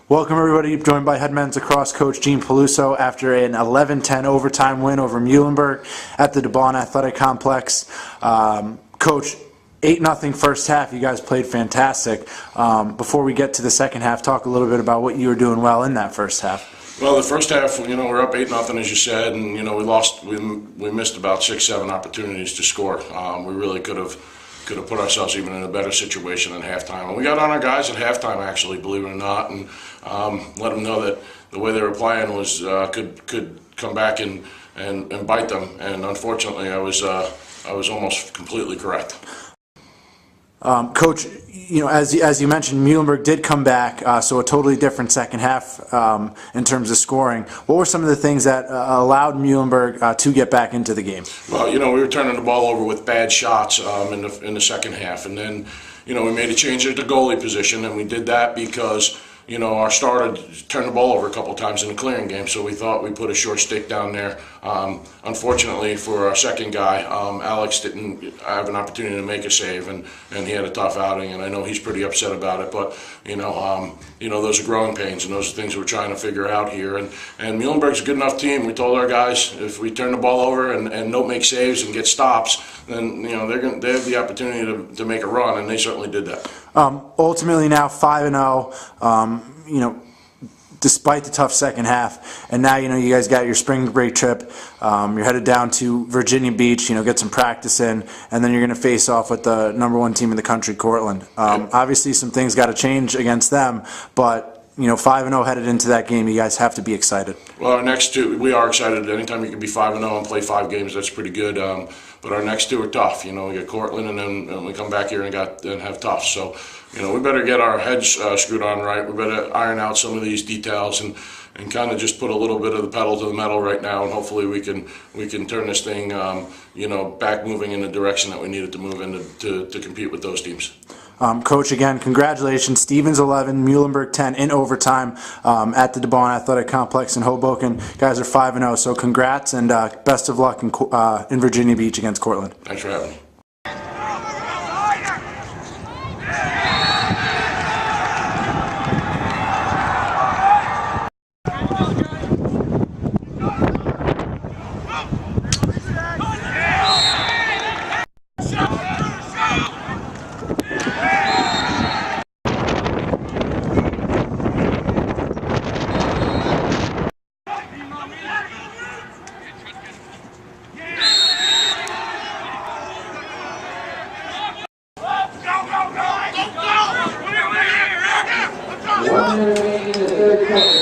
Welcome everybody, joined by Head Men's Lacrosse Coach Gene Peluso after an 11-10 overtime win over Muhlenberg at the Baun Athletic Complex. Coach, 8-0 first half, you guys played fantastic. Before we get to the second half, talk a little bit about what you were doing well in that first half. Well, the first half, we're up 8-0 as you said, and we missed about 6-7 opportunities to score. We really could have put ourselves even in a better situation in halftime. And we got on our guys at halftime, actually, believe it or not, and let them know that the way they were playing was could come back and bite them. And unfortunately, I was almost completely correct. Coach, as you mentioned, Muhlenberg did come back, so a totally different second half in terms of scoring. What were some of the things that allowed Muhlenberg to get back into the game? Well, we were turning the ball over with bad shots in the second half, and then we made a change at the goalie position, and we did that because our starter turned the ball over a couple times in the clearing game, so we thought we'd put a short stick down there. Unfortunately for our second guy, Alex didn't have an opportunity to make a save, and he had a tough outing, and I know he's pretty upset about it, but those are growing pains, and those are things we're trying to figure out here. And Muhlenberg's a good enough team. We told our guys if we turn the ball over and don't make saves and get stops, then they have the opportunity to make a run, and they certainly did that. Ultimately now 5-0, despite the tough second half, and now you guys got your spring break trip. You're headed down to Virginia Beach, get some practice in, and then you're going to face off with the #1 team in the country, Cortland. Obviously some things got to change against them, but 5-0 headed into that game, you guys have to be excited. Well, our next two, we are excited. Anytime you can be 5-0 and play 5 games, that's pretty good. But our next two are tough. We get Cortland, and then we come back here and have tough. So, we better get our heads screwed on right. We better iron out some of these details and kind of just put a little bit of the pedal to the metal right now, and hopefully we can turn this thing, back moving in the direction that we need it to move in to compete with those teams. Coach, again, congratulations. Stevens 11, Muhlenberg 10 in overtime at the Baun Athletic Complex in Hoboken. Guys are 5-0, so congrats and best of luck in Virginia Beach against Cortland. Thanks for having me. One remaining in the third quarter.